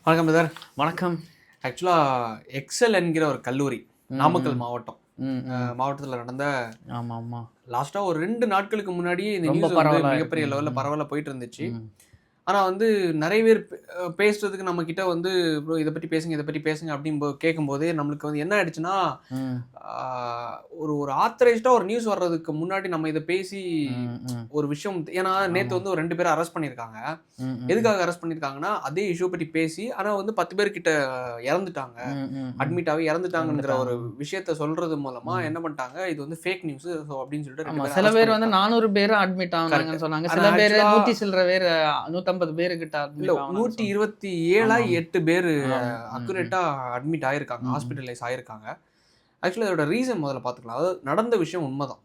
வணக்கம் பிரதர். வணக்கம். ஆக்சுவலாக எக்ஸல் என்கிற ஒரு கல்லூரி நாமக்கல் மாவட்டம் மாவட்டத்தில் நடந்த லாஸ்ட்டாக ஒரு 2 நாட்களுக்கு முன்னாடி இந்த நியூஸ் வந்து மிகப்பெரிய லெவலில் பரவலாக போயிட்டு இருந்துச்சு. ஆனால் வந்து நிறைய பேர் பேசுறதுக்கு நம்ம கிட்ட வந்து ப்ரோ இதை பற்றி பேசுங்க இதை பற்றி பேசுங்க அப்படின்னு கேட்கும்போதே நம்மளுக்கு வந்து என்ன ஆயிடுச்சுன்னா, ஒரு ஆத்தரைஸ்டாக ஒரு நியூஸ் வர்றதுக்கு முன்னாடி நம்ம இதை பேசி ஒரு விஷயம். ஏன்னா நேற்று வந்து ஒரு 2 பேரை அரெஸ்ட் பண்ணியிருக்காங்க. எதுக்காக அரெஸ்ட் பண்ணியிருக்காங்கன்னா அதே இஷ்யூ பற்றி பேசி, ஆனால் வந்து 10 பேர்கிட்ட இறந்துட்டாங்க, அட்மிட் ஆகி இறந்துட்டாங்கங்கிற ஒரு விஷயத்த சொல்றது மூலமா என்ன பண்ணிட்டாங்க, இது வந்து ஃபேக் நியூஸ் அப்படின்னு சொல்லிட்டு சில பேர் வந்து 400 பேர் அட்மிட் ஆனாங்கன்னு சொன்னாங்க. சில பேர் 100 சில்லற பேர் 150 பேரு கிட்ட இல்ல 127 பேர் அக்யூரேட்டா அட்மிட் ஆயிருக்காங்க, ஹாஸ்பிட்டலைஸ் ஆயிருக்காங்க. ஆக்சுவலி அதோட ரீசன் முதல்ல பார்த்துக்கலாம். அதாவது நடந்த விஷயம் உண்மைதான்.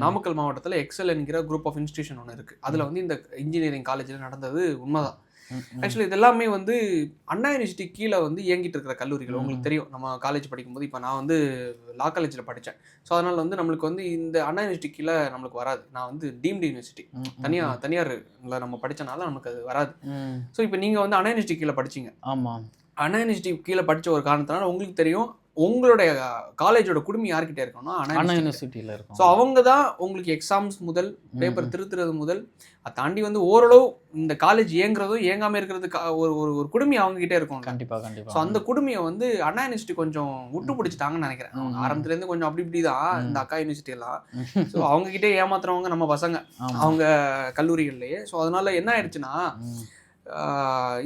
நாமக்கல் மாவட்டத்தில் எக்ஸல் என்கிற குரூப் ஆஃப் இன்ஸ்டிடியூஷன் ஒன்று இருக்கு. அதுல வந்து இந்த இன்ஜினியரிங் காலேஜில் நடந்தது உண்மைதான். ஆக்சுவலி இது எல்லாமே வந்து அண்ணா யூனிவர்சிட்டி கீழே வந்து இயங்கிட்டு இருக்கிற கல்லூரிகள். உங்களுக்கு தெரியும், நம்ம காலேஜ் படிக்கும்போது இப்போ நான் வந்து லா காலேஜில் படித்தேன். ஸோ அதனால் வந்து நம்மளுக்கு வந்து இந்த அண்ணா யூனிவர்சிட்டி கீழே நம்மளுக்கு வராது. நான் வந்து டீம்டு யூனிவர்சிட்டி, தனியாரில் நம்ம படித்தனால நமக்கு அது வராது. ஸோ இப்போ நீங்கள் வந்து அண்ணா யூனிவர்சிட்டி கீழே படிச்சிங்க. ஆமாம், அண்ணா யூனிவர்சிட்டி கீழே படித்த ஒரு காரணத்தினால உங்களுக்கு தெரியும் உங்களுடைய காலேஜோட குடுமி யார்கிட்ட இருக்கணும்னா அண்ணா யூனிவர்சிட்டியில் இருக்கும். ஸோ அவங்க தான் உங்களுக்கு எக்ஸாம்ஸ் முதல் பேப்பர் திருத்துறது முதல் அதை தாண்டி வந்து ஓரளவு இந்த காலேஜ் இயங்குறதும் இயங்காமல் இருக்கிறதுக்கு ஒரு குடுமி அவங்க கிட்டே இருக்கும். கண்டிப்பாக கண்டிப்பாக. ஸோ அந்த குடுமையை வந்து அண்ணா யூனிவர்சிட்டி கொஞ்சம் விட்டு பிடிச்சிட்டாங்கன்னு நினைக்கிறேன். அவங்க ஆரம்பத்துலேருந்து கொஞ்சம் அப்படி இப்படி தான் இந்த அக்கா யூனிவர்சிட்டி எல்லாம். ஸோ அவங்க கிட்டே ஏமாத்துறவங்க நம்ம பசங்க அவங்க கல்லூரிகள்லேயே. ஸோ அதனால என்ன ஆயிடுச்சுன்னா,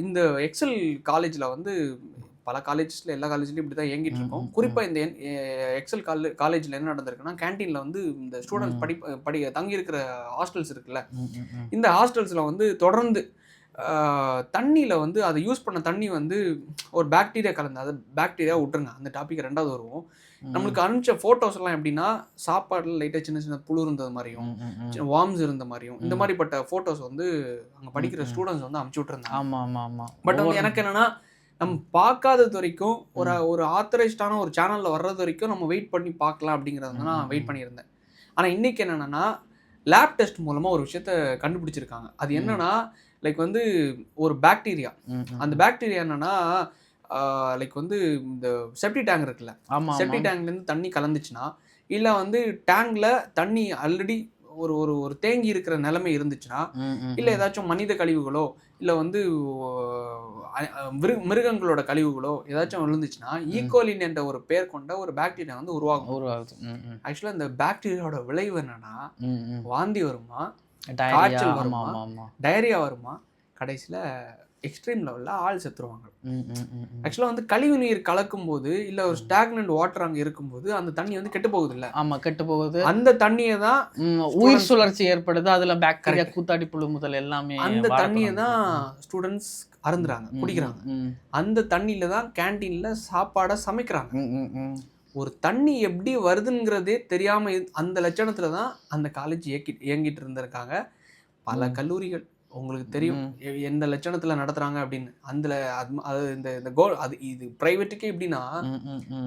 இந்த எக்ஸல் காலேஜில் வந்து பல காலேஜஸில் எல்லா காலேஜ்லையும் இப்படி தான் இயங்கிட்டு இருக்கோம். குறிப்பாக இந்த எக்ஸல் காலேஜில் என்ன நடந்திருக்குன்னா, கேன்டீனில் வந்து இந்த ஸ்டூடெண்ட்ஸ் தங்கியிருக்கிற ஹாஸ்டல்ஸ் இருக்குல்ல, இந்த ஹாஸ்டல்ஸில் வந்து தொடர்ந்து தண்ணியில் வந்து அதை யூஸ் பண்ண தண்ணி வந்து ஒரு பாக்டீரியா கலந்து, அதை பாக்டீரியா விட்டுருங்க, அந்த டாபிக் ரெண்டாவது வருவோம். நம்மளுக்கு அனுப்பிச்ச ஃபோட்டோஸ் எல்லாம் எப்படின்னா, சாப்பாட்டில் லைட்டாக சின்ன சின்ன புழு இருந்தது மாதிரியும் வார்ம்ஸ் இருந்த மாதிரியும் இந்த மாதிரிப்பட்ட ஃபோட்டோஸ் வந்து அங்கே படிக்கிற ஸ்டூடெண்ட்ஸ் வந்து அனுப்பிச்சி விட்டுருந்தாங்க. பட் வந்து எனக்கு என்னென்னா, நம்ம பார்க்காதது வரைக்கும் ஒரு ஆத்தரைஸ்டான ஒரு சேனலில் வர்றது வரைக்கும் நம்ம வெயிட் பண்ணி பார்க்கலாம் அப்படிங்கிறது நான் வெயிட் பண்ணியிருந்தேன். ஆனால் இன்றைக்கி என்னென்னா, லேப் டெஸ்ட் மூலமாக ஒரு விஷயத்த கண்டுபிடிச்சிருக்காங்க. அது என்னென்னா, லைக் வந்து ஒரு பாக்டீரியா. அந்த பாக்டீரியா என்னென்னா, லைக் வந்து இந்த செப்டி டேங்க் இருக்குல்ல, செப்டி டேங்க்லேருந்து தண்ணி கலந்துச்சுன்னா, இல்லை வந்து டேங்கில் தண்ணி ஆல்ரெடி ஒரு ஒரு ஒரு தேங்கி இருக்கிற நிலைமை இருந்துச்சுன்னா, இல்லை ஏதாச்சும் மனித கழிவுகளோ இல்லை வந்து மிருகங்களோட கழிவுகளோ ஏதாச்சும் விழுந்துச்சுன்னா, ஈகோலின் என்ற ஒரு பேர் கொண்ட ஒரு பாக்டீரியா வந்து உருவாகுது. ஆக்சுவலாக இந்த பாக்டீரியாவோட விளைவு என்னன்னா, வாந்தி வருமா, காய்ச்சல் வருமா, டயரியா வருமா, கடைசியில் எக்ஸ்ட்ரீம் லெவலில் ஆள் செத்துருவாங்க. ஆக்சுவலாக வந்து கழிவு நீர் கலக்கும் போது இல்லை ஒரு ஸ்டாக்னன்ட் வாட்டர் அங்கே இருக்கும்போது அந்த தண்ணி வந்து கெட்டு போகுது இல்லை? ஆமாம், கெட்டு போகுது. அந்த தண்ணியை தான் உயிர் சுழற்சி ஏற்படுது. அதில் பாக்டீரியா, கூத்தாடி புழு முதல் எல்லாமே அந்த தண்ணியை தான் ஸ்டூடெண்ட்ஸ் அருந்துறாங்க, குடிக்கிறாங்க. அந்த தண்ணியில தான் கேன்டீனில் சாப்பாடை சமைக்கிறாங்க. ஒரு தண்ணி எப்படி வருதுங்கிறதே தெரியாம அந்த லட்சணத்துல தான் அந்த காலேஜ் இயங்கிட்டு இருந்திருக்காங்க. பல கல்லூரிகள் உங்களுக்கு தெரியும் எந்த லட்சணத்துல நடத்துறாங்க அப்படின்னு. அது இது பிரைவேட்டுக்கே எப்படின்னா,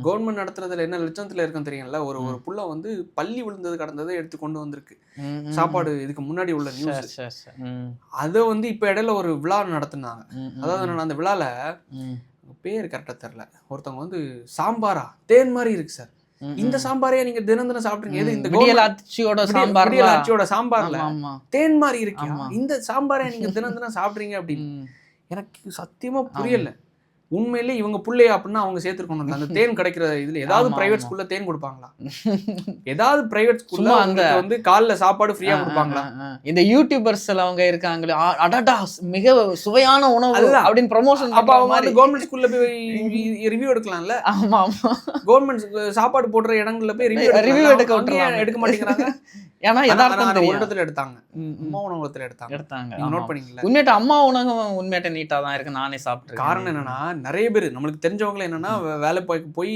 கவர்மெண்ட் நடத்துறதுல என்ன லட்சணத்துல இருக்குன்னு தெரியும்ல. ஒரு புள்ள வந்து பள்ளி விழுந்தது கடந்ததை எடுத்து கொண்டு வந்திருக்கு சாப்பாடு. இதுக்கு முன்னாடி உள்ள நியூஸ். அதை வந்து இப்ப இடையில ஒரு விழா நடத்தினாங்க. அதாவது அந்த விழால பேர் கரெக்டா தெரியல, ஒருத்தவங்க வந்து சாம்பாரா தேன் மாதிரி இருக்கு சார், இந்த சாம்பாரையா நீங்க தினம் தினம் சாப்பிடுறீங்க, எது இந்த விடியலாட்சியோட சாம்பார்ல தேன் மாதிரி இருக்கு, இந்த சாம்பாரை நீங்க தினம் தினம் சாப்பிடுறீங்க அப்படின்னு. எனக்கு சத்தியமா புரியல. உண்மையிலே இவங்க பிள்ளையா அப்படின்னா அவங்க சேர்த்துருக்கணும். அந்த தேன் கிடைக்கிற இதுல ஏதாவது பிரைவேட் ஸ்கூல்ல தேன் கொடுப்பாங்களா? ஏதாவது பிரைவேட் ஸ்கூல்ல அங்க வந்து காலைல சாப்பாடு ஃப்ரீயா கொடுப்பாங்களா? இந்த யூடியூபர்ஸ் அவங்க இருக்காங்களே, அடடா மிக சுவையான உணவு அப்படின்னு ப்ரமோஷன். அப்ப அவங்க வந்து கவர்மெண்ட் ஸ்கூல்ல போய் ரிவ்யூ எடுக்கலாம்ல? ஆமா ஆமா, கவர்மெண்ட் சாப்பாடு போடுற இடங்கள்ல போய் ரிவ்யூ எடுக்க மாட்டேங்கிறாங்க. ஏன்னா ஒரு இடத்துல எடுத்தாங்க, அம்மா உணவகத்துல எடுத்தாங்க. நோட் பண்ணீங்களா? உண்மையிட்ட அம்மா உணவகம் உண்மையிட்ட நீட்டா தான் இருக்கு, நானே சாப்பிட்டேன். காரணம் என்னன்னா, நிறைய பேர் நம்மளுக்கு தெரிஞ்சவங்களே என்னன்னா, வேலை போய்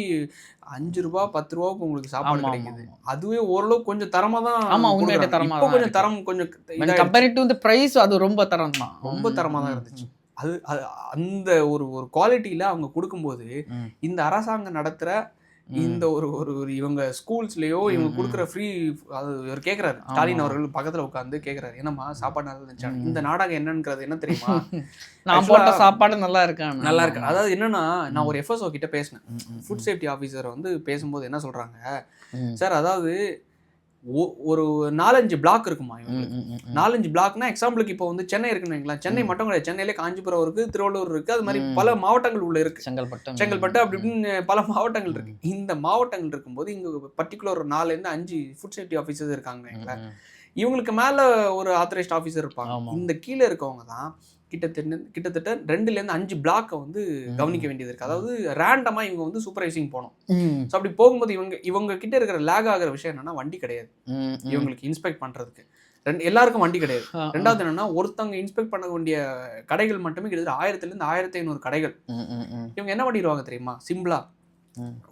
5 ரூபா 10 ரூபாய்க்கு உங்களுக்கு சாப்பாடு கிடைக்குது. அதுவே ஓரளவு கொஞ்சம் தரமா தான். ஆமா, உண்மையிட்ட தரமா தான். கொஞ்சம் தரம் கொஞ்சம் கம்பேரிட் டு தி பிரைஸ் அது ரொம்ப தரம் தான், ரொம்ப தரமா தான் இருந்துச்சு. அது அந்த ஒரு குவாலிட்டியில அவங்க கொடுக்கும்போது இந்த அரசாங்கம் நடத்துற இந்த ஒரு ஒரு இவங்க ஸ்கூல்ஸ்லயோ இவங்க கொடுக்குற ஃப்ரீ, அது இவர் கேட்குறாரு, ஸ்டாலின் அவர்கள் பக்கத்தில் உட்காந்து கேட்குறாரு, என்னம்மா சாப்பாடு நல்லா இருந்துச்சா, இந்த நாடகம் என்னன்றது என்ன தெரியுமா, நான் போட்ட சாப்பாடு நல்லா இருக்கான்னு. நல்லா இருக்கு. அதாவது என்னன்னா, நான் ஒரு FSO கிட்ட பேசினேன், ஃபுட் சேஃப்டி ஆஃபீஸர் வந்து பேசும்போது என்ன சொல்றாங்க, சார் அதாவது ஒரு 4-5 பிளாக் இருக்குமா இவங்களுக்கு. 4-5 பிளாக்னா எக்ஸாம்பிளுக்கு இப்போ வந்து சென்னை இருக்குன்னு வைங்களேன், சென்னை மட்டும் கிடையாது, சென்னையிலே காஞ்சிபுரம் இருக்கு, திருவள்ளூர் இருக்கு, அது மாதிரி பல மாவட்டங்கள் உள்ள இருக்கு, செங்கல்பட்டு அப்படி இப்படின்னு பல மாவட்டங்கள் இருக்கு. இந்த மாவட்டங்கள் இருக்கும்போது இங்க பர்டிகுலர் ஒரு 4-5 ஃபுட் சேஃப்டி ஆஃபீஸர்ஸ் இருக்காங்க. இவங்களுக்கு மேல ஒரு ஆத்தரைஸ்ட் ஆஃபீஸர் இருப்பாங்க. இந்த கீழே இருக்கவங்க தான் கிட்டத்தட்ட 2-5 பிளாக்கை வந்து கவனிக்க வேண்டியது இருக்கு. அதாவது ரேண்டமா இவங்க வந்து சூப்பர்வைசிங் போகணும். ஸோ அப்படி போகும்போது இவங்க கிட்ட இருக்கிற லேக் ஆகிற விஷயம் என்னன்னா, வண்டி கிடையாது இவங்களுக்கு இன்ஸ்பெக்ட் பண்றதுக்கு. எல்லாருக்கும் வண்டி கிடையாது. ரெண்டாவது என்னன்னா, ஒருத்தவங்க இன்ஸ்பெக்ட் பண்ண வேண்டிய கடைகள் மட்டுமே கிட்டத்தட்ட 1000-1500 கடைகள். இவங்க என்ன பண்ணிடுவாங்க தெரியுமா, சிம்பிளா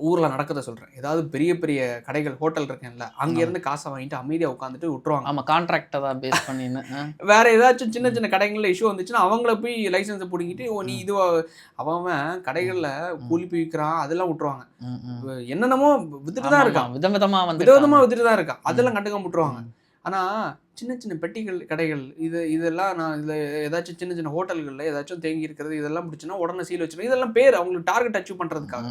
ஊர்ல நடக்கத சொல்றேன், ஏதாவது பெரிய பெரிய கடைகள் ஹோட்டல் இருக்குல்ல, அங்க இருந்து காசை வாங்கிட்டு அமைதியா உட்காந்துட்டு விட்டுருவாங்க. ஆமா, கான்ட்ராக்டை தான் பேஸ் பண்ணின்னு. வேற ஏதாச்சும் சின்ன சின்ன கடைகள்ல இஷ்யூ வந்துச்சுன்னா அவங்கள போய் லைசன்ஸை பிடிங்கிட்டு, நீ இது அவன் கடைகள்ல கூலி போய் விற்கிறான் அதெல்லாம் விட்டுருவாங்க. என்னென்னமோ வித்துட்டு தான் இருக்கான், விதவிதமா வித்துட்டு தான் இருக்கான், அதெல்லாம் கண்டுக்க விட்டுருவாங்க. ஆனா சின்ன சின்ன பெட்டிகள் கடைகள் இதெல்லாம் நான் இதில் ஏதாச்சும் சின்ன சின்ன ஹோட்டல்களில் ஏதாச்சும் தேங்கி இருக்கிறது இதெல்லாம் பிடிச்சுன்னா உடனே சீல் வச்சிடும். இதெல்லாம் பேர் அவங்களுக்கு டார்கெட் அச்சீவ் பண்ணுறதுக்காக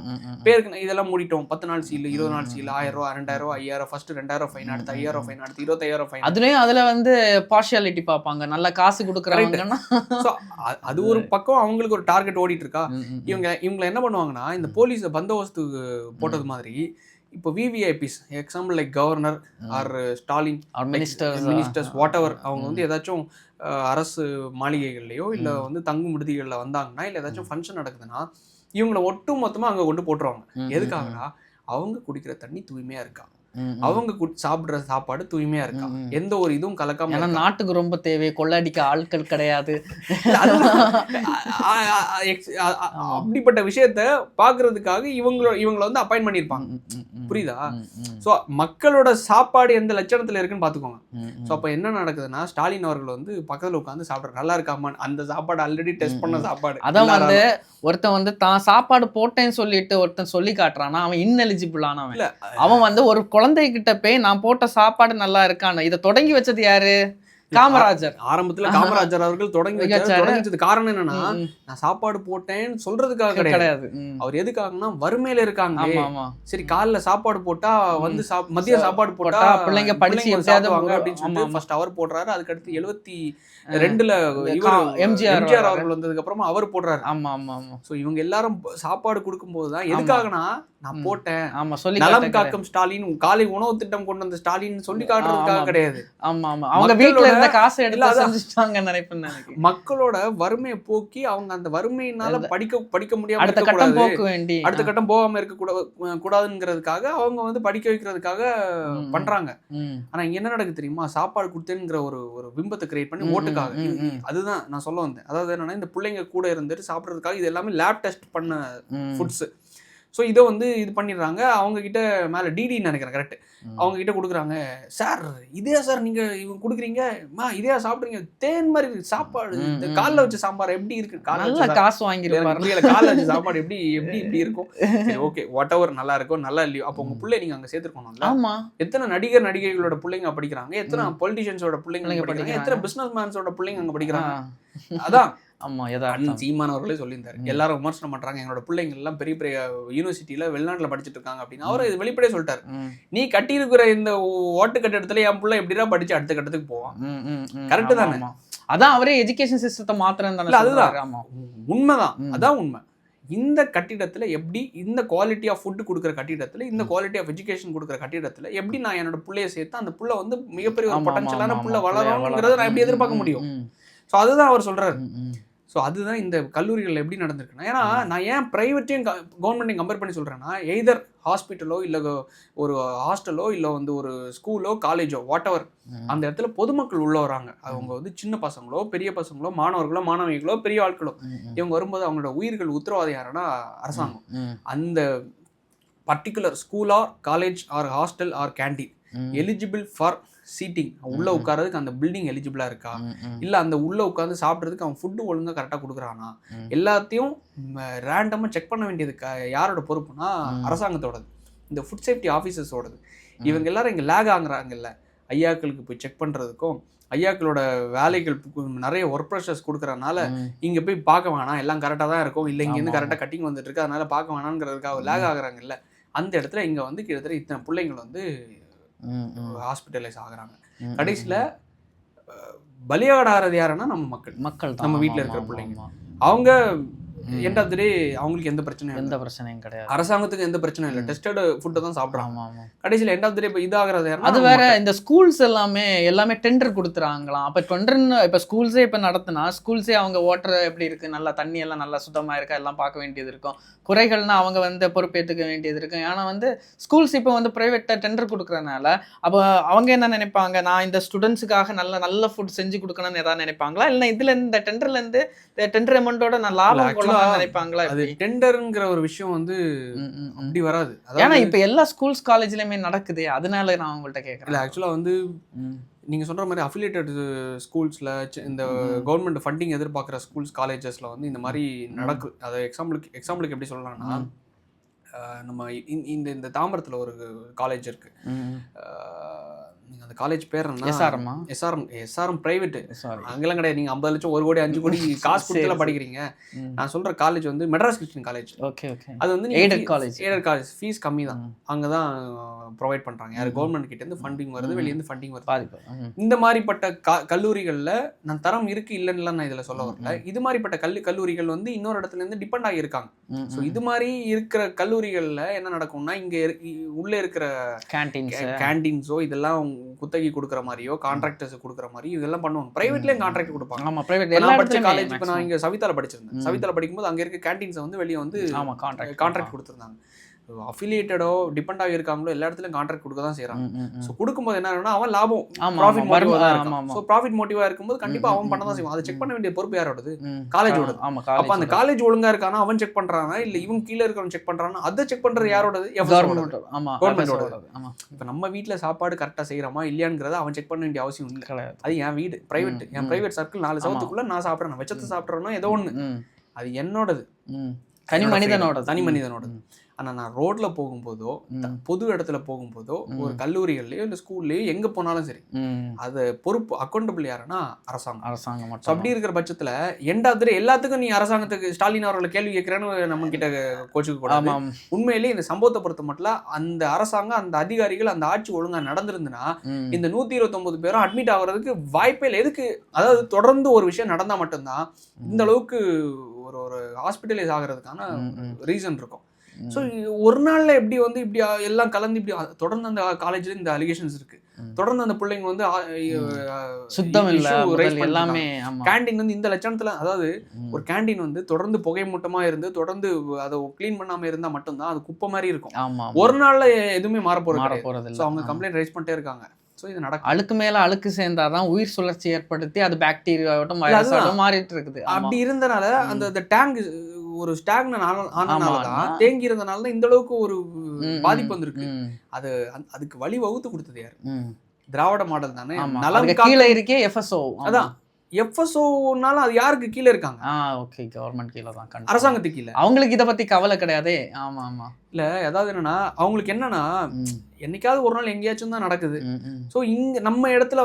பேருக்கு இதெல்லாம் மூடிட்டோம். 10 நாள் சீல், 20 நாள் சீல், 1000 ரூபா, 2000 ரூபா, 5000, ஃபர்ஸ்ட் 2000 ஃபைன், அடுத்து 5000 ஃபைன், அடுத்து 25000 ஃபைன். அதுலேயும் அதில் வந்து பார்ஷியாலிட்டி பார்ப்பாங்க, நல்ல காசு கொடுக்குறாங்கன்னா. ஸோ அது ஒரு பக்கம் அவங்களுக்கு ஒரு டார்கெட் ஓடிட்டு இருக்கா. இவங்களை என்ன பண்ணுவாங்கன்னா, இந்த போலீஸை பந்தோபஸ்து போட்டது மாதிரி இப்போ VVIPs, example like governor or Stalin ministers whatever, அவங்க வந்து ஏதாச்சும் அரசு மாளிகைகள்லையோ இல்லை வந்து தங்கும் விடுதிகளில் வந்தாங்கன்னா, இல்லை ஏதாச்சும் ஃபங்க்ஷன் நடக்குதுன்னா இவங்களை ஒட்டு மொத்தமாக அங்கே கொண்டு போட்டுருவாங்க. எதுக்காகனா, அவங்க குடிக்கிற தண்ணி தூய்மையாக இருக்கா, அவங்க சாப்பிடுற சாப்பாடு தூய்மையா இருக்கா, எந்த ஒரு இதுவும் கலக்காம. ஏன்னா நாட்டுக்கு ரொம்ப தேவை, கொள்ளடிக்க ஆட்கள் கிடையாது. அப்படிப்பட்ட விஷயத்த பாக்குறதுக்காக இவங்களை வந்து அப்பாயிண்ட் பண்ணிருப்பாங்க. புரியுதா? சோ மக்களோட சாப்பாடு எந்த லட்சணத்துல இருக்குன்னு பாத்துக்கோங்க. சோ அப்ப என்ன நடக்குதுன்னா, ஸ்டாலின் அவர்கள் வந்து பக்கத்துல உட்காந்து சாப்பிடுற நல்லா இருக்காமா, அந்த சாப்பாடு ஆல்ரெடி டெஸ்ட் பண்ண சாப்பாடு. அதான் வந்து ஒருத்தன் வந்து தான் சாப்பாடு போட்டேன்னு சொல்லிட்டு ஒருத்தன் சொல்லி காட்டுறானா, அவன் இன்எலிஜிபிள் ஆனவன். அவன் வந்து ஒரு குழந்தைகிட்ட போய் நான் போட்ட சாப்பாடு நல்லா இருக்கான்னு, இதை தொடங்கி வச்சது யாரு? காமராஜர். ஆரம்பத்துல காமராஜர் அவர்கள் தொடங்கிச்சது காரணம் என்னன்னா, நான் சாப்பாடு போட்டேன்னு சொல்றதுக்காக கிடையாது. அவர் எதுக்காகனா, வறுமையில இருக்காங்க. சரி காலைல சாப்பாடு போட்டா வந்து மதிய சாப்பாடு போட்டா பிள்ளைங்க படிச்சு அப்படின்னு சொல்லிட்டு ஃபர்ஸ்ட் அவர் போடுறாரு. அதுக்கடுத்து 72ல எம்ஜிஆர் அவர்கள் வந்ததுக்கு அப்புறமா அவர் போடுறாரு. ஆமா ஆமா ஆமா. சோ இவங்க எல்லாரும் சாப்பாடு கொடுக்கும் போதுதான் எதுக்காகனா, நான் போட்டேன், ஆமா சொல்லி நலம் காக்கும் ஸ்டாலின், காலை உணவு திட்டம் கொண்டு வந்த ஸ்டாலின் சொல்லி காட்டுறதுக்காக கிடையாது. ஆமா ஆமா, அவங்க வீட்டுல இருந்த காசை எடுத்து செஞ்சுட்டாங்க நினைப்பேன். மக்களோட வறுமையை போக்கி அவங்க அந்த வறுமையினால படிக்க முடியாம அடுத்த கட்டம் போக வேண்டி, அடுத்த கட்டம் போகாம இருக்க கூடாதுங்கிறதுக்காக அவங்க வந்து படிக்க வைக்கிறதுக்காக பண்றாங்க. ஆனா இங்க என்ன நடக்குது தெரியுமா, சாப்பாடு கொடுத்தேங்கிற ஒரு பிம்பத்தை கிரியேட் பண்ணி ஓட்டுக்காக. அதுதான் நான் சொல்ல வந்தேன். அதாவது என்னன்னா, இந்த பிள்ளைங்க கூட இருந்துட்டு சாப்பிட்றதுக்காக இது எல்லாமே லேப் டெஸ்ட் பண்ண ஃபுட்ஸ். ஸோ இதை வந்து இது பண்ணிடுறாங்க. அவங்க கிட்ட மேலே டிடின்னு நினைக்கிறேன், கரெக்ட், அவங்க கிட்ட கொடுக்குறாங்க. சார் இதே சார் நீங்க இவங்க கொடுக்குறீங்க, இதே சாப்பிட்றீங்க, தேன் மாதிரி சாப்பாடு, இந்த காலைல வச்ச சாம்பார் எப்படி இருக்கு, காசு வாங்கிருப்பாங்க, காலைல வச்ச சாப்பாடு எப்படி இப்படி இருக்கும். ஓகே வாட் எவர், நல்லா இருக்கும் நல்லா இல்லையோ, அப்போ உங்க பிள்ளை நீங்க அங்க சேர்த்துருக்கணும்ல. ஆமா, எத்தனை நடிகைகளோட பிள்ளைங்க படிக்கிறாங்க, எத்தனை பொலிட்டிஷியன்ஸோட பிள்ளைங்க படிக்கிறாங்க, எத்தனை பிசினஸ் மேன்ஸோட பிள்ளைங்க அங்க படிக்கிறாங்க. அதான் ஆமா, சீமான் அவர்களே சொல்லியிருந்தாரு. எல்லாரும் விமர்சனம் பண்றாங்க, எங்களோட பிள்ளைங்க எல்லாம் பெரிய பெரிய யூனிவர்சிட்டியில வெளிநாட்டுல படிச்சுட்டு இருக்காங்க அப்படின்னு அவர் இது வெளிப்படையே சொல்லிட்டாரு. நீ கட்டி இருக்கிற இந்த ஓட்டு கட்டிடத்துல என் பிள்ளை எப்படிதான் படிச்சு அடுத்த கட்டத்துக்கு போவான். கரெக்ட் தானே? அதான் அவரே எஜுகேஷன் சிஸ்டத்தை மாத்திரம் தானே. அதுதான் உண்மைதான், அதான் உண்மை. இந்த கட்டிடத்துல எப்படி இந்த குவாலிட்டி ஆஃப் ஃபுட் கொடுக்குற கட்டிடத்துல, இந்த குவாலிட்டி ஆஃப் எஜுகேஷன் கொடுக்குற கட்டிடத்துல எப்படி நான் என்னோட பிள்ளைய சேர்த்து அந்த புள்ள வந்து மிகப்பெரிய ஒரு பொட்டன்ஷியலான புள்ள வளரும்ங்கிறத நான் எப்படி எதிர்பார்க்க முடியும்? ஸோ அதுதான் அவர் சொல்றாரு. ஸோ அதுதான் இந்த கல்லூரிகள் எப்படி நடந்திருக்குன்னா, ஏன்னா நான் ஏன் ப்ரைவேட்டையும் கவர்மெண்ட்டையும் கம்பேர் பண்ணி சொல்கிறேன்னா, எய்தர் ஹாஸ்பிட்டலோ இல்லை ஒரு ஹாஸ்டலோ இல்லை வந்து ஒரு ஸ்கூலோ காலேஜோ வாட் எவர், அந்த இடத்துல பொதுமக்கள் உள்ள வராங்க. அவங்க வந்து சின்ன பசங்களோ பெரிய பசங்களோ மாணவர்களோ மாணவிகளோ பெரிய ஆட்களோ, இவங்க வரும்போது அவங்களோட உயிர்கள் உத்தரவாதம் யாருன்னா அரசாங்கம். அந்த particular school or college or hostel or canteen eligible for seating, உள்ள உட்காரதுக்கு அந்த பில்டிங் எலிஜிபிளா இருக்கா, இல்ல அந்த உள்ள உட்காந்து சாப்பிட்றதுக்கு அவன் ஃபுட்டு ஒழுங்கா கரெக்டா கொடுக்குறானா, எல்லாத்தையும் ரேண்டமா செக் பண்ண வேண்டியது யாரோட பொறுப்புனா அரசாங்கத்தோடது. இந்த ஃபுட் சேஃப்டி ஆஃபீஸர்ஸோடது. இவங்க எல்லாரும் இங்கே லேக் ஆகுறாங்கல்ல, ஐயாக்களுக்கு போய் செக் பண்ணுறதுக்கும், ஐயாக்களோட வேலைகள் நிறைய ஒர்க் ப்ரெஷர்ஸ் கொடுக்குறதுனால இங்கே போய் பார்க்க வேணாம், எல்லாம் கரெக்டாக தான் இருக்கும், இல்லை இங்கேருந்து கரெக்டாக கட்டிங் வந்துட்டு இருக்கு, அதனால பார்க்க வேணாங்கிறதுக்காக லேக் ஆகுறாங்கல்ல, அந்த இடத்துல இங்கே வந்து கிட்டத்தட்ட இத்தனை பிள்ளைங்கள் வந்து ஹாஸ்பிட்டலைஸ் ஆகுறாங்க. கடைசியில் பலியாடாகிறது யாருன்னா நம்ம மக்கள், நம்ம வீட்டில் இருக்கிற பிள்ளைங்க. அவங்க எண்ட் ஆஃப் தி டே அவங்களுக்கு எந்த பிரச்சனையும் கிடையாது, அரசாங்கத்துக்கு எந்த பிரச்சனையும் இல்லை, டெஸ்டட் ஃபுட்டை தான் சாப்பிட்றாங்க. கடைசியில் எண்ட் ஆஃப் தி டே இப்போ இதாகிறது அது வேற. இந்த ஸ்கூல்ஸ் எல்லாமே டெண்டர் கொடுத்துறாங்களாம். அப்போ டெண்டர்னு இப்போ ஸ்கூல்ஸே இப்போ நடத்தினா ஸ்கூல்ஸே அவங்க வாட்டர் எப்படி இருக்கு, நல்லா தண்ணி எல்லாம் நல்லா சுத்தமாக இருக்கா எல்லாம் பார்க்க வேண்டியது இருக்கும். குறைகள்னா அவங்க வந்து பொறுப்பேற்றுக்க வேண்டியது இருக்கும். ஏன்னா வந்து ஸ்கூல்ஸ் இப்போ வந்து ப்ரைவேட்டை டெண்டர் கொடுக்குறதுனால அப்போ அவங்க என்ன நினைப்பாங்க, நான் இந்த ஸ்டூடெண்ட்ஸுக்காக நல்ல ஃபுட் செஞ்சு கொடுக்கணும்னு எதாவது நினைப்பாங்களா, இல்லை இதுல இந்த டெண்டர்லேருந்து டெண்டர் அமௌண்ட்டோட நான் லாபம் நினைப்பாங்களா? அது டெண்டர்ங்கிற ஒரு விஷயம் வந்து அப்படி வராது. ஏன்னா இப்ப எல்லா ஸ்கூல்ஸ் காலேஜ்லயுமே நடக்குது, அதனால நான் உங்கள்கிட்ட கேட்கறேன். இல்ல ஆக்சுவலா வந்து நீங்க சொல்ற மாதிரி அஃபிலியேட்டட் ஸ்கூல்ஸ்ல இந்த கவர்மெண்ட் ஃபண்டிங் எதிர்பார்க்குற ஸ்கூல்ஸ் காலேஜஸ்ல வந்து இந்த மாதிரி நடக்குது. அதை எக்ஸாம்பிளுக்கு எப்படி சொல்லலாம்னா, நம்ம இந்த தாம்பரத்தில் ஒரு காலேஜ் இருக்கு. அந்த காலேஜ் பேர் என்ன? SRM private. அங்கெல்லாம் கிடையாது. நீங்க 50 லட்சம் 1 கோடி 5 கோடி காசு கொடுத்துலாம் படிக்கிறீங்க. நான் சொல்ற காலேஜ் வந்து மெட்ராஸ் கிறிஸ்டியன் காலேஜ். அது வந்து எய்டட் காலேஜ், ஃபீஸ் கம்மி தான். அங்கதான் ப்ரொவைட் பண்றாங்க. யாரு கவர்மெண்ட் கிட்ட இருந்து ஃபண்டிங் வருது, வெளியே இருந்து ஃபண்டிங் வருது. இந்த மாதிரிப்பட்ட கல்லூரிகள்ல நான் தரம் இருக்கு இல்லைன்னு நான் இதுல சொல்ல வரல. இது மாதிரிப்பட்ட கல்லூரிகள் வந்து இன்னொரு இடத்துல இருந்து டிபெண்ட் ஆகி இருக்காங்க. ஸோ இது மாதிரி இருக்கிற கல்லூரிகள்ல என்ன நடக்கும்னா, இங்க உள்ள இருக்கிற கேண்டீன்ஸோ இதெல்லாம் குத்தகை கொடுக்குற மாதிரியோ கான்ட்ராக்டர்ஸ் கொடுக்குற மாதிரி இதெல்லாம் பண்ணுவாங்க. பிரைவேட்லயும் கான்ட்ராக்ட் கொடுப்பாங்க. ஆமா, பிரைவேட். நான் படிச்ச காலேஜ் இப்போ நான் இங்க சவிதால படிச்சிருந்தேன். சவிதால படிக்கும்போது அங்க இருக்க கேண்டீன்ஸை வந்து வெளியே வந்து கான்ட்ராக்ட் கொடுத்துருந்தாங்க. அஃபிலியேட்டடோ டிபெண்ட் ஆகி இருக்காங்களோ எல்லா இடத்துலயும் கான்ட்ராக்ட் கொடுக்க தான் செய்யறாங்க. ஸோ கொடுக்கும்போது என்ன ஆகும்னா, அவன் லாபம் ப்ராஃபிட் மோட்டிவா தான் இருக்கான். ஸோ ப்ராஃபிட் மோட்டிவா இருக்கும்போது கண்டிப்பா அவன் பண்ண தான் செய்வான். அதை செக் பண்ண வேண்டிய பொறுப்பு யாரோடது? காலேஜோட. அப்ப அந்த காலேஜ் ஒழுங்கா இருக்கானா அவன் செக் பண்றானா, இல்ல இவன் கீழே இருக்கிறவன் செக் பண்றானா, அதை செக் பண்றது யாரோடது? கவர்மெண்டோட. இப்ப நம்ம வீட்டுல சாப்பாடு கரெக்டா செய்யறோமா இல்லையாங்கிறத அவன் செக் பண்ண வேண்டிய அவசியம் இல்லை. அது என் வீடு, பிரைவேட், என் பிரைவேட் சர்க்கிள் 4 சவத்துக்குள்ள நான் சாப்பிட்றேன், வச்சத்தை சாப்பிட்றேன்னா ஏதோ ஒண்ணு, அது என்னோடது, தனி மனிதனோடது. ஆனால் நான் ரோட்ல போகும்போதோ பொது இடத்துல போகும்போதோ ஒரு கல்லூரிகள்லயோ இல்லை ஸ்கூல்லையோ எங்க போனாலும் சரி, அது பொறுப்பு அக்கௌண்டபிள் யாருன்னா அரசாங்கம். அப்படி இருக்கிற பட்சத்துல எண்டாவது எல்லாத்துக்கும் நீ அரசாங்கத்துக்கு ஸ்டாலின் அவர்களை கேள்வி கேட்கிறேன்னு நம்ம கிட்ட கோச்சுக்க கூடாது. உண்மையிலேயே இந்த சம்பவத்தை பொறுத்த மட்டும் அந்த அரசாங்கம், அந்த அதிகாரிகள், அந்த ஆட்சி ஒழுங்கா நடந்திருந்துன்னா இந்த 129 பேரும் அட்மிட் ஆகுறதுக்கு வாய்ப்பே இல்லை. எதுக்கு? அதாவது தொடர்ந்து ஒரு விஷயம் நடந்தா மட்டும்தான் இந்த அளவுக்கு ஒரு ஹாஸ்பிட்டலைஸ் ஆகிறதுக்கான ரீசன் இருக்கும். ஸோ ஒரு நாள்ல எப்படி வந்து இப்படி எல்லாம் கலந்து இப்படி தொடர்ந்து அந்த காலேஜ்ல இந்த அலிகேஷன்ஸ் இருக்கு, தொடர்ந்து அந்த பிள்ளைங்க வந்து சுத்தம் இல்லை, எல்லாமே கேண்டீன் வந்து இந்த லட்சணத்துல, அதாவது ஒரு கேண்டீன் வந்து தொடர்ந்து புகை மூட்டமா இருந்து தொடர்ந்து அதை கிளீன் பண்ணாம இருந்தா மட்டும்தான் அது குப்பை மாதிரி இருக்கும். ஒரு நாள்ல எதுவுமே மாற போறது. ஸோ அவங்க கம்ப்ளைண்ட் ரைஸ் பண்ணிட்டே இருக்காங்க. அழுக்கு மேல அழுக்கு சேர்ந்தாதான் உயிர் சுழற்சி ஏற்படுத்தி அது பாக்டீரியாவட்டும் வைரஸாவட்டும் மாறிட்டு இருக்குது. அப்படி இருந்தனால அந்த டேங்க் ஒரு ஸ்டாக்னன் ஆனனாலதான், தேங்கி இருந்தனால தான் இந்த அளவுக்கு ஒரு பாதிப்பு வந்திருக்கு. அதுக்கு வழி வகுத்து கொடுத்தது யாரு? திராவிட மாடல் தானே. நலம் கீழே இருக்கே FSO. அதான் FSOனால அது யாருக்கு கீழே இருக்காங்க? ஓகே, கவர்மெண்ட் கீழே தான், அரசாங்கத்துக்கு கீழே. அவங்களுக்கு இதை பத்தி கவலை கிடையாதே. இல்ல, அதாவது என்னன்னா, அவங்களுக்கு என்னன்னா, என்னைக்காவது ஒரு நாள் எங்கேயாச்சும் தான் நடக்குது. ஸோ இங்க நம்ம இடத்துல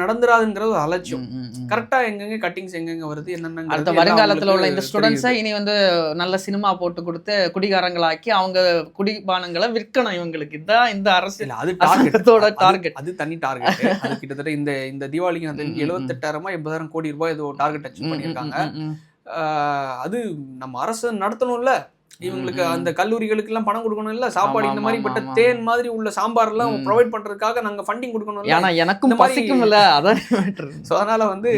நடந்துராதுங்கிறது ஒரு அலட்சியம். கரெக்டா எங்கெங்க கட்டிங்ஸ் எங்கெங்க வருது என்னென்ன, அடுத்த வருங்காலத்துல உள்ள இந்த ஸ்டூடெண்ட்ஸை இனி வந்து நல்ல சினிமா போட்டு கொடுத்து குடிகாரங்களாக்கி அவங்க குடிபானங்களை விற்கணும். இவங்களுக்கு இதுதான் இந்த அரசியல், அது டார்கெட், அது தனி டார்கெட். அது கிட்டத்தட்ட இந்த தீபாவளிக்கு 78,000 80,000 கோடி ரூபாய் ஏதோ டார்கெட் அச்சீவ் பண்ணியிருக்காங்க. அது நம்ம அரசு நடத்தணும்ல. இவங்களுக்கு அந்த கல்லூரிகளுக்கு எல்லாம் பணம் கொடுக்கணும் இல்ல, சாப்பாடு இந்த மாதிரி பட்ட தேன் மாதிரி உள்ள சாம்பார் எல்லாம் ப்ரொவைட் பண்றதுக்காக நாங்க ஃபண்டிங் கொடுக்கணும். ஏன்னா எனக்கும் பசிக்கும் இல்ல, அதான். சோ அதனால வந்து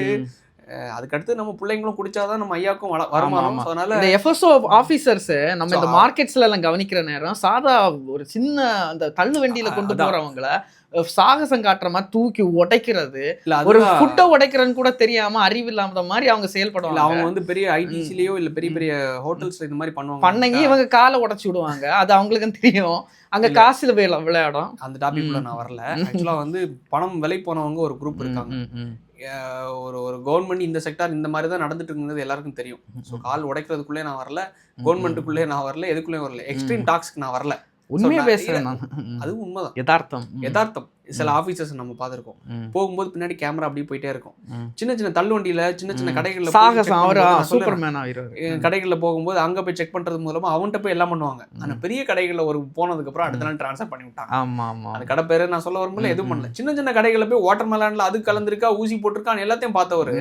அதுக்கடுத்து நம்ம பிள்ளைங்களும் குடிச்சாதான் நம்ம ஐயாக்கும் வருமானம். அதனால இந்த FSO ஆபீசர்ஸ் நம்ம இந்த மார்க்கெட்ஸ்ல எல்லாம் கவனிக்கிற நேரம் சாதா ஒரு சின்ன அந்த தள்ளு வண்டியில கொண்டு போறவங்கள சாகசம் காட்டுற மாதிரி தூக்கி உடைக்கிறது, ஒரு ஃபுட்டை உடைக்கிறன்னு கூட தெரியாம அறிவு இல்லாத மாதிரி அவங்க செயல்படுவாங்க. அவங்க வந்து பெரிய ஐடிசிலயோ இல்ல பெரிய பெரிய ஹோட்டல்ஸ்ல இந்த மாதிரி பண்ணுவாங்க. பண்ணங்க இவங்க காலை உடைச்சு விடுவாங்க, அது அவங்களுக்கும் தெரியும். அங்க காசுல விளையாடும். அந்த டாபிக்ல நான் வரல. ஆக்சுவலா வந்து பணம் விலை போனவங்க ஒரு குரூப் இருக்காங்க. ஒரு கவர்மெண்ட் இந்த செக்டார் இந்த மாதிரி தான் நடந்துட்டு இருந்தது எல்லாருக்கும் தெரியும். ஸோ கால் உடைக்கிறதுக்குள்ளே நான் வரல, கவர்மெண்ட்டுக்குள்ளே நான் வரல, எதுக்குள்ளே வரல, எக்ஸ்ட்ரீம் டாக்ஸ்க்கு நான் வரல. உண்மையா பேசுறேன் நான். அது உண்மைதான், யதார்த்தம். யதார்த்தம். சில ஆபீசர்ஸ் நம்ம பார்த்திருக்கோம், போகும்போது பின்னாடி கேமரா அப்படியே போயிட்டே இருக்கும். சின்ன சின்ன தள்ளுவண்டியில சின்ன சின்ன கடைகள்ல சாகசம். அவர் சூப்பர்மேன் ஆயிடுவாரு. கடைகள்ல போகும்போது அங்க போய் செக் பண்றது மூலமா அவன்கிட்ட போய் எல்லாம் பண்ணுவாங்க. ஆனா பெரிய கடைகள்ல ஒரு போனதுக்கு அப்புறம் அடுத்த நாள் டிரான்ஸ்ஃபர் பண்ணி விட்டாங்க. ஆமா ஆமா. அந்த கடை பேரு நான் சொல்ல வரும்போது எதுவும் பண்ணல. சின்ன சின்ன கடைகள்ல போய் வாட்டர் மெலான்ல அது கலந்துருக்கா, ஊசி போட்டிருக்கான்னு எல்லாத்தையும் பார்த்தவரு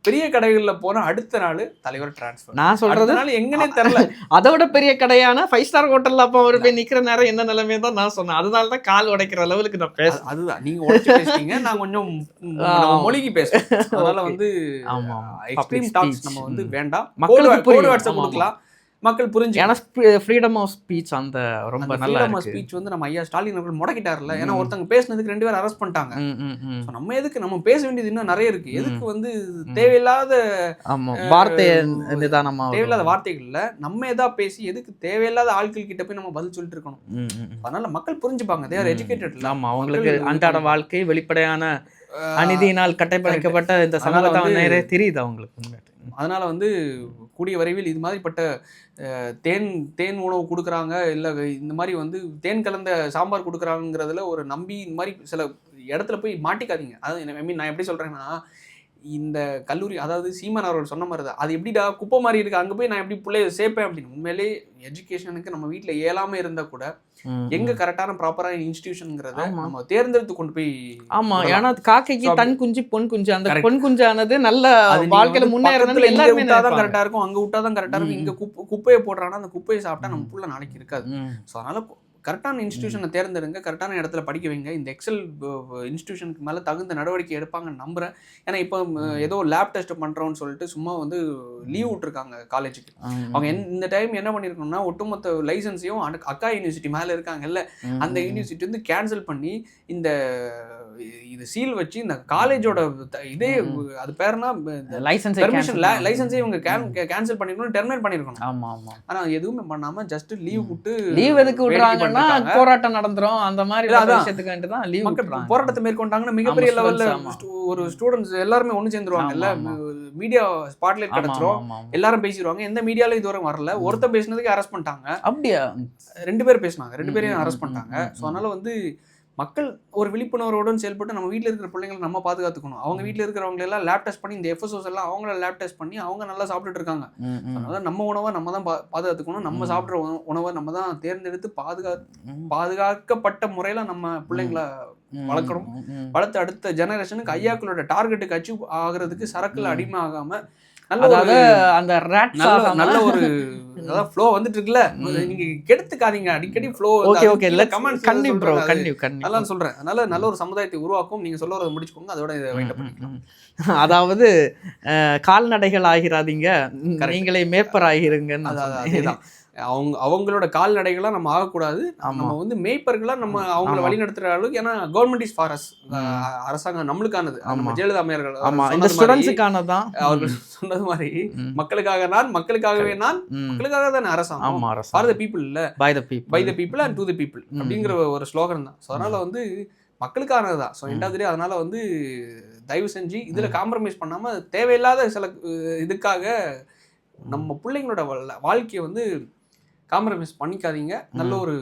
பெரிய கடைகள்ல போன அடுத்த நாள் தலைவர் டிரான்ஸ்ஃபர். நான் சொல்றது எங்கன்னே தெரியல. அதோட பெரிய கடையான 5 ஸ்டார் ஹோட்டல்ல அப்ப அவர் போய் நிக்கிற நேரம் என்ன நிலைமையை தான் நான் சொன்னேன். அதனால தான் கால் உடைக்கிற லெவலுக்கு நான் பேச. அதுதான் நீங்க உடைச்சு பேசுறீங்க, நான் கொஞ்சம் மொழிகி பேசுறேன். அதனால வந்து எக்ஸ்ட்ரீம் டாக்ஸ் நம்ம வந்து வேண்டாம். மக்களுக்கு கோட் வாட்ஸ்அப் கொடுக்கலாம், மக்கள் புரிஞ்சு. ஏன்னா ஃப்ரீடம் ஆஃப் ஸ்பீச் அந்த ரொம்ப நல்ல ஸ்பீச் வந்து நம்ம ஐயா ஸ்டாலின் அவர்கள் முடக்கிட்டார்ல. ஏன்னா ஒருத்தங்க பேசினதுக்கு 2 பேர் அரெஸ்ட் பண்ணிட்டாங்க. நம்ம எதுக்கு, நம்ம பேச வேண்டியது இன்னும் நிறைய இருக்கு. எதுக்கு வந்து தேவையில்லாத தேவையில்லாத வார்த்தைகள்ல நம்ம எதா பேசி எதுக்கு தேவையில்லாத ஆட்கள் கிட்ட போய் நம்ம பதில் சொல்லிட்டு இருக்கணும். அதனால மக்கள் புரிஞ்சுப்பாங்க, they are educated. ஆமா, அவங்களுக்கு அன்றாட வாழ்க்கை வெளிப்படையான அநீதியினால் கட்டமைக்கப்பட்ட இந்த சமூகத்தை நேரே தெரியுது அவங்களுக்கு. அதனால வந்து கூடிய விரைவில் இது மாதிரிப்பட்ட தேன் உணவு கொடுக்குறாங்க, இல்லை இந்த மாதிரி வந்து தேன் கலந்த சாம்பார் கொடுக்குறாங்கிறதுல ஒரு நம்பி இந்த மாதிரி சில இடத்துல போய் மாட்டிக்காதீங்க. அதாவது ஐ மீன் நான் எப்படி சொல்கிறேன்னா, இந்த கல்லூரி அதாவது சீமான் அவர்கள் சொன்ன மாதிரி தான், அது எப்படிடா குப்பை மாதிரி இருக்குது, அங்கே போய் நான் எப்படி பிள்ளைய சேர்ப்பேன் அப்படின்னு. உண்மையிலே எஜுகேஷனுக்கு நம்ம வீட்டில் இயலாமல் இருந்தால் கூட எங்க கரெக்டான ப்ராப்பரான இன்ஸ்டிடியூஷன்ங்கிறத நம்ம தேர்ந்தெடுத்து கொண்டு போய். ஆமா, ஏன்னா காக்கைக்கு தன் குஞ்சு பொன் குஞ்சு, அந்த பொன் குஞ்சானது நல்ல வாழ்க்கையில முன்னேறதுல எல்லாருமே விட்டாதான் கரெக்டா இருக்கும், அங்க விட்டாதான் கரெக்டா இருக்கும். இங்க குப்பையை போடுறான்னா அந்த குப்பையை சாப்பிட்டா நம்ம புள்ள நாளைக்கு இருக்காது. ஸோ அதனால கரெக்டான இன்ஸ்டிடியூஷனை தேர்ந்தெடுங்க, கரெக்டான இடத்துல படிக்க வைங்க. இந்த எக்ஸல் இன்ஸ்டிடியூஷனுக்கு மேலே தகுந்த நடவடிக்கை எடுப்பாங்கன்னு நம்புறேன். ஏன்னா இப்போ ஏதோ லேப் டெஸ்ட் பண்ணுறோன்னு சொல்லிட்டு சும்மா வந்து லீவ் விட்டுருக்காங்க காலேஜுக்கு. அவங்க இந்த டைம் என்ன பண்ணியிருக்கணும்னா, ஒட்டுமொத்த லைசன்ஸையும் அக்கா யூனிவர்சிட்டி மேலே இருக்காங்கல்ல, அந்த யூனிவர்சிட்டி வந்து கேன்சல் பண்ணி இந்த இது சீல் வச்சு இந்த காலேஜோட இதே அது பேர்னா லைசன்ஸே இவங்க கேன்சல் பண்ணிருக்கணும், டெர்மினேட் பண்ணிருக்கணும். ஆமா ஆமா. ஆனா எதுவுமே பண்ணாம ஜஸ்ட் லீவ் விட்டு, லீவ் எதுக்கு விடுறாங்கன்னா போராட்டம் நடந்துரும் அந்த மாதிரி விஷயத்துக்கு வேண்டி தான் லீவ் விட்டுறாங்க. போராட்டத்தை மேற்கொண்டாங்கன்னா மிகப்பெரிய லெவல்ல ஒரு ஸ்டூடெண்ட்ஸ் எல்லாருமே ஒண்ணு சேர்ந்துருவாங்கல்ல, மீடியா ஸ்பாட்லைட் கிடைச்சிரும், எல்லாரும் பேசிடுவாங்க. எந்த மீடியாலும் இதுவரை வரல. ஒருத்தர் பேசினதுக்கு அரெஸ்ட் பண்ணிட்டாங்க. அப்படியா? 2 பேர் பேசினாங்க, 2 பேரையும் அரெஸ்ட் பண்ணிட்டாங்க. ஸோ அதனால வந்து மக்கள் ஒரு விழிப்புணர்வோடு செயல்பட்டு நம்ம வீட்டில் இருக்கிற பிள்ளைங்களை நம்ம பாதுகாத்துக்கணும். அவங்க வீட்டில் இருக்கிறவங்க எல்லாம் லேப் டெஸ்ட் பண்ணி, இந்த எஃப்எஸ்ஓஸ் எல்லாம் அவங்கள லேப் டெஸ்ட் பண்ணி அவங்க நல்லா சாப்பிட்டுட்டு இருக்காங்க. அதனால நம்ம உணவை நம்ம தான் பாதுகாத்துக்கணும். நம்ம சாப்பிட்ற உணவை நம்ம தான் தேர்ந்தெடுத்து பாதுகாக்கப்பட்ட முறையில் நம்ம பிள்ளைங்களை வளர்க்கணும். வளர்த்து அடுத்த ஜெனரேஷனுக்கு ஐயாக்களோட டார்கெட்டுக்கு அச்சீவ் ஆகிறதுக்கு சரக்குல அடிமை ஆகாம அந்த நல்ல ஒரு ஃப்ளோ வந்துட்டு இருக்குல்ல, நீங்க கெடுத்துக்காதீங்க அடிக்கடி ஃப்ளோ. அதெல்லாம் சொல்றேன். அதனால நல்ல ஒரு சமுதாயத்தை உருவாக்கும். நீங்க சொல்ல வரதை முடிச்சுக்கோங்க, அதோட இதை வைண்ட் அப் பண்ணிக்கலாம். அதாவது கால்நடைகள் ஆகிறாதீங்க, நீங்களே மேய்ப்பர் ஆகிருங்க. அதேதான், அவங்களோட கால்நடைகளா நம்ம ஆகக்கூடாது. நம்ம வந்து மேய்ப்பர்களா நம்ம அவங்கள வழி நடத்துற அளவுக்கு. ஏன்னா கவர்மெண்ட் இஸ் ஃபார் அஸ், அரசாங்கம் நம்மளுக்கானது. நம்ம ஜெயலலிதா அம்மையார்கள் அவர்கள் சொன்னது மாதிரி, மக்களுக்காக நான், மக்களுக்காகவே நான், மக்களுக்காக தானே அரசாங்கம். ஃபார் த பீப்புள் இல்ல, by the people and to the people அப்படிங்கிற ஒரு ஸ்லோகன் தான். ஸோ அதனால வந்து மக்களுக்கானதுதான். ஸோ ரெண்டாவது அதனால வந்து தயவு செஞ்சு இதுல காம்ப்ரமைஸ் பண்ணாம தேவையில்லாத சில இதுக்காக நம்ம பிள்ளைங்களோட வாழ்க்கையை வந்து காம்ப்ரமைஸ் பண்ணிக்காதீங்க. நல்ல ஒரு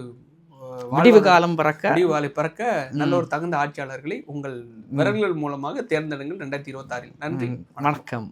விடிவு காலம் பிறக்க நல்ல ஒரு தகுந்த ஆட்சியாளர்களை உங்கள் விரல்கள் மூலமாக தேர்ந்தெடுங்கள் 2026. நன்றி, வணக்கம்.